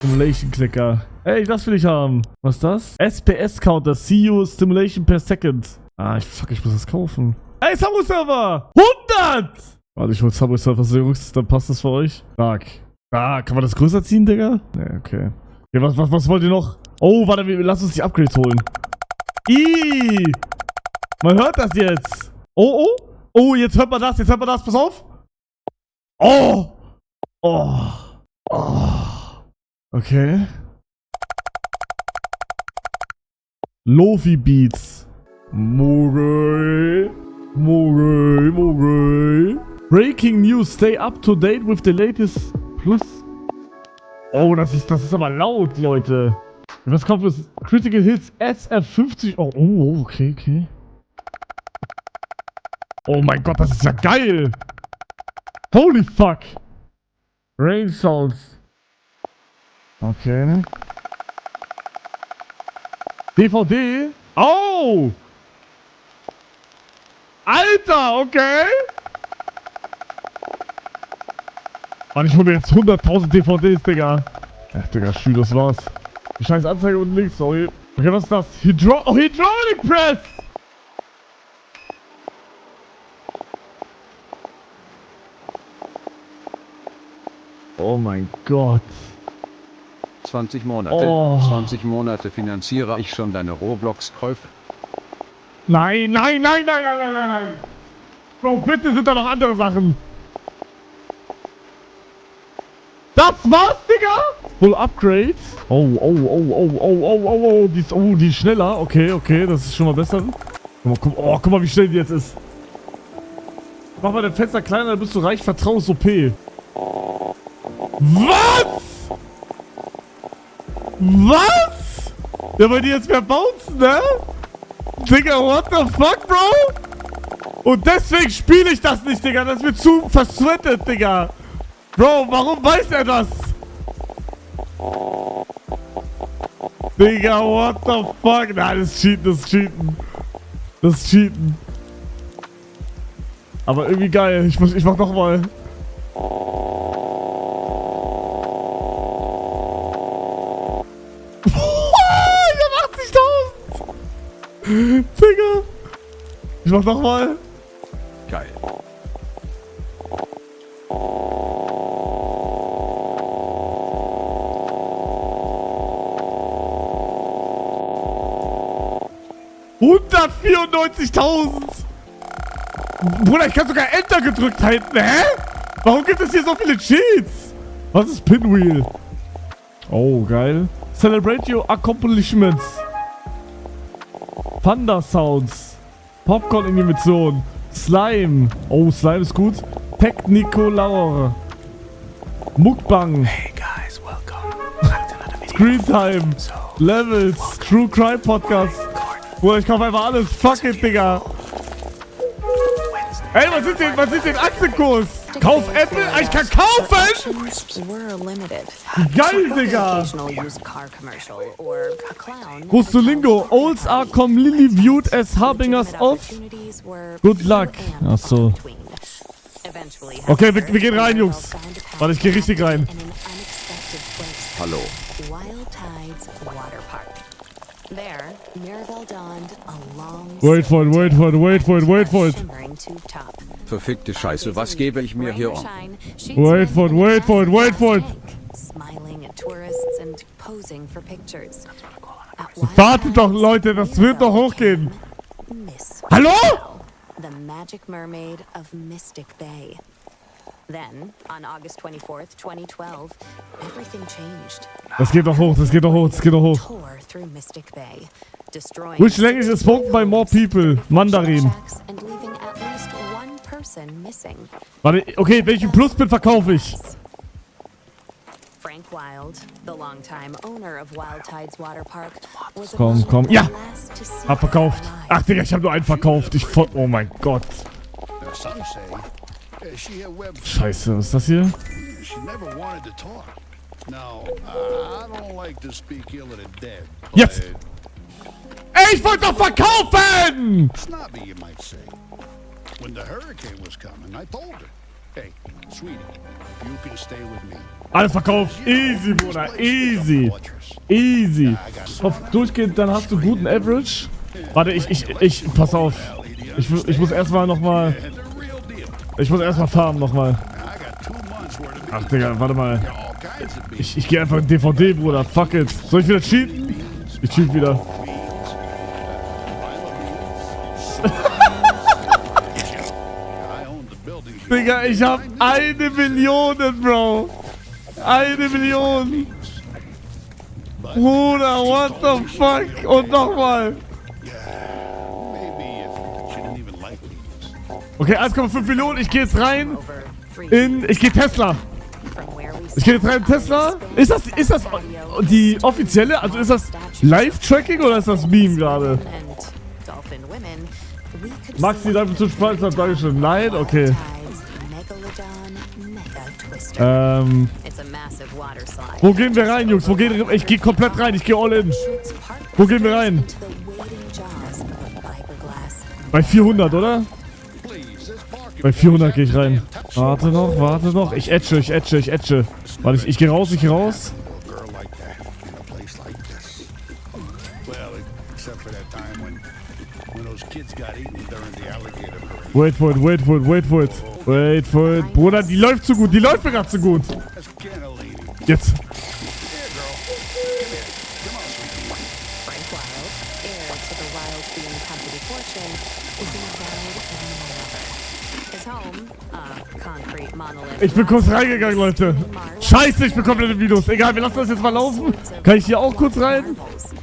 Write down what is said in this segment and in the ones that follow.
Stimulation Clicker. Ey, das will ich haben. Was ist das? SPS Counter. CU Stimulation per Second. Ah, ich muss das kaufen. Ey, Subway Surfer! 100! Warte, ich hol Subway Surfer Jungs, dann passt das für euch. Stark. Ah, kann man das größer ziehen, Digga? Ne, okay. Ja, was wollt ihr noch? Oh, warte, lass uns die Upgrades holen. Ih! Man hört das jetzt. Oh, oh. Oh, jetzt hört man das, pass auf. Oh! Oh! Oh! Okay. Lofi Beats. Mogul. Breaking News. Stay up to date with the latest Plus. Oh, das ist aber laut, Leute. Was kommt für Critical Hits SF50? Oh, okay. Oh mein Gott, das ist ja geil. Holy fuck. Rain Sounds. Okay. DVD? Oh! Alter, okay! Mann, ich hol mir jetzt 100.000 DVDs, Digga. Ach, Digga, schön, das war's. Die scheiß Anzeige unten links, sorry. Okay, was ist das? Hydraulic Press! Oh mein Gott. 20 Monate. Oh. 20 Monate finanziere ich schon deine Roblox-Käufe. Nein. Bro, bitte sind da noch andere Sachen. Das war's, Digga? Full Upgrades. Oh. Die ist schneller. Okay, das ist schon mal besser. Guck mal, wie schnell die jetzt ist. Mach mal dein Fenster kleiner, dann bist du reich, vertrauens OP. Was? Der wollte jetzt mehr bouncen, ne? Digga, what the fuck, Bro? Und deswegen spiele ich das nicht, Digga. Das wird zu versweatet, Digga. Bro, warum weiß er das? Digga, what the fuck? Nein, das ist Cheaten. Aber irgendwie geil. Ich mach nochmal. Digga! Ich mach nochmal! Geil. $194.000! Bruder, ich kann sogar Enter gedrückt halten, hä? Warum gibt es hier so viele Cheats? Was ist Pinwheel? Oh, geil. Celebrate your accomplishments. Panda Sounds. Popcorn-Animation. Slime. Oh, Slime ist gut. Technicolor. Mukbang. Hey guys, welcome back to another video. Screen Time. Levels. True Crime Podcast. Boah, ich kaufe einfach alles. Fuck it, Digga. Ey, was ist den Aktienkurs? Kauf Apple? Ich kann kaufen! Geil, Digga! Rustolingo. Olds are commonly viewed as harbingers of good luck. Achso. Okay, wir gehen rein, Jungs. Warte, ich geh richtig rein. Hallo. Wait for it. Verfickte Scheiße, was gebe ich mir hier um? Wait for it. Wartet doch, Leute, das wird doch hochgehen. Hallo? The Magic Mermaid of Mystic Bay. Then, on August 24th, 2012, everything changed. Das geht doch hoch. Tour through Mystic Bay, destroying Which language is spoken by more people? Mandarin. and leaving at least one person missing. Warte, okay, welchen Pluspin verkaufe ich? Frank Wild, the longtime owner of Wild Tides Water Park, was Komm. among the Ja! last to see Hab verkauft. her alive. Ach, Digga, ich hab nur einen verkauft. Oh mein Gott. Some say she had web. Scheiße, was ist das hier? She never wanted to talk. Now, I don't like to speak ill of the dead. Jetzt! Ey, ich wollte doch verkaufen! Snobby, you might say. When the hurricane was coming, I told her. Hey, sweetie, you can stay with me. Alles verkauft. Easy, Bruder. Easy. Easy. Auf durchgehend, dann hast du guten Average. Warte, pass auf. Ich muss erstmal nochmal. And the real deal. Ich muss erstmal farmen nochmal. I got 2 months worth of Ach, Digga, warte mal. all kinds of beans. Ich gehe einfach in DVD, Bruder. Fuck it. Soll ich wieder cheaten? Ich cheat wieder. I own the building. Digga, ich hab 1 Million, Bro. 1 Million. Bruder, what the fuck? Und nochmal. Maybe if she didn't even like beans. Okay, 1,5 Millionen. Ich gehe jetzt rein Over 3 in. Ich gehe Tesla. from where we Ich gehe jetzt rein in Tesla. Ist das die offizielle? Also ist das Live-Tracking oder ist das Meme gerade? and dolphin women, we could Maxi, danke zum Sponsor. Dankeschön. Nein? Okay. Tide's Megalodon Mega Twister. It's a massive water slide. Wo gehen wir rein, Jungs? Wo gehen wir? Ich gehe komplett rein. Ich gehe all in. Shoots part Wo gehen wir rein? into the waiting jaws of a fiberglass. Bei 400, oder? Please, this parking Bei 400 gehe ich rein. Warte noch. Ich edge. Warte, ich gehe raus. a girl like that in a place like this. Well, except for that time when those kids got eaten during the alligator parade. Wait for it. Bruder, die läuft so gut. Die läuft mir gerade so gut. That's cannellini. Jetzt. Here, girl. Come here. Come on, sweetie. Frank Wild, heir to the Wild Bean Company fortune, is an avowed animal lover. His home, a concrete monolith. Ich bin kurz reingegangen, Leute. Scheiße, ich bin komplett im Videos. Egal, wir lassen das jetzt mal laufen. Kann ich hier auch kurz rein?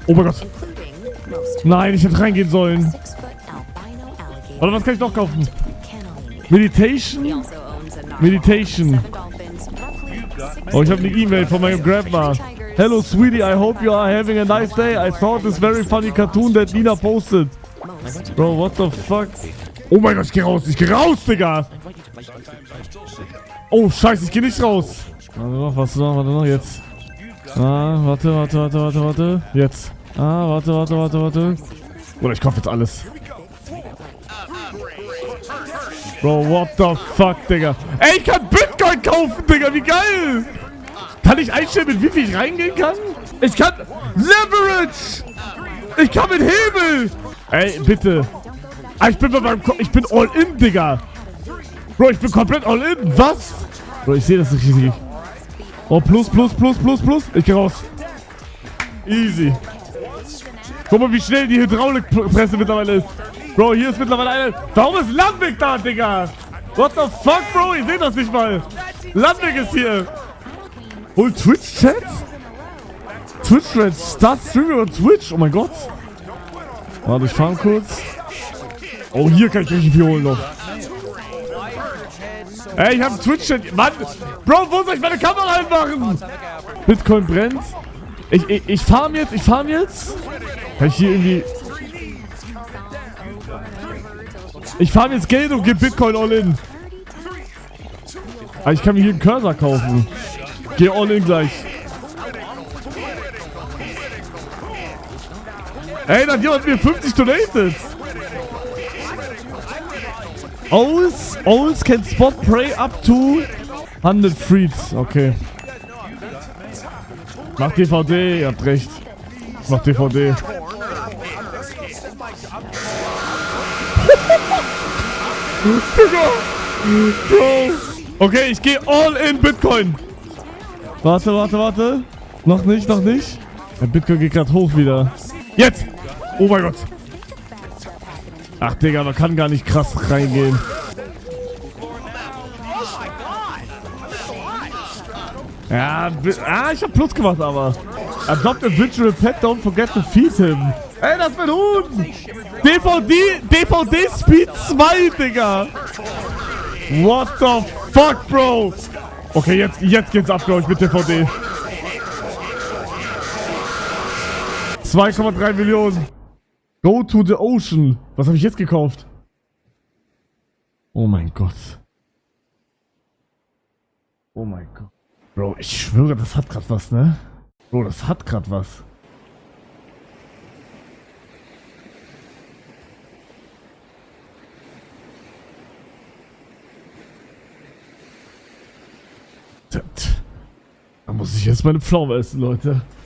Oh mein Gott. Including most Nein, ich hätte reingehen sollen. 6-foot albino alligator. Warte, was kann ich noch kaufen? Cannellini. He Meditation? also owns a narwhal, Meditation. 7 dolphins, roughly 6 Oh, ich habe eine E-Mail von meinem Grandma. Hello, sweetie. I hope you are having a nice day. I saw this very funny cartoon that Nina posted. most Bro, what the fuck? Oh mein Gott, ich geh raus, Digga. Oh, scheiße, ich geh nicht raus. Warte noch, jetzt. Warte. Jetzt. Warte. Oder ich kaufe jetzt alles. Bro, what the fuck, Digga. Ey, ich kann Bitcoin kaufen, Digga, wie geil. Kann ich einstellen, mit wie viel ich reingehen kann? Ich kann Leverage. Ich kann mit Hebel. Ey, bitte. Ah, ich bin all in, Digga. Bro, ich bin komplett all in. Was? Bro, ich sehe das nicht richtig. Oh, plus. Ich geh raus. Easy. Guck mal, wie schnell die Hydraulikpresse mittlerweile ist. Bro, hier ist mittlerweile eine... Warum ist Landweg da, Digga? What the fuck, Bro? Ich seh das nicht mal. Landweg ist hier. Hol Twitch-Chat? Twitch-Chat. Start Streaming über Twitch. Oh mein Gott. Warte, ich fahr kurz. Oh, hier kann ich richtig viel holen noch. Ey, ich hab einen Twitch-Chat. Mann. Bro, wo soll ich meine Kamera hinmachen? Bitcoin brennt. Ich farm jetzt. Kann ich hier irgendwie... Ich farm jetzt Geld und gebe Bitcoin all in. Aber ich kann mir hier einen Cursor kaufen. Geh all in gleich. Ey, dann jemand mir 50 donated. Owls can spot prey up to 100 Freeds. Okay. Mach DVD, ihr habt recht. Ich mach DVD. Bro. Okay, ich gehe all in Bitcoin. Warte. Noch nicht. Der Bitcoin geht gerade hoch wieder. Jetzt! Oh mein Gott. Ach, Digga, man kann gar nicht krass reingehen. Ja, ich hab Plus gemacht, aber. Adopt a virtual pet, don't forget to feed him. Ey, das wird Huhn! DVD Speed 2, Digga! What the fuck, Bro? Okay, jetzt geht's ab, glaube ich, mit DVD. 2,3 Millionen. Go to the ocean. Was habe ich jetzt gekauft? Oh mein Gott. Oh mein Gott. Bro, ich schwöre, das hat grad was, ne? Bro, das hat grad was. muss ich jetzt meine Pflaume essen, Leute.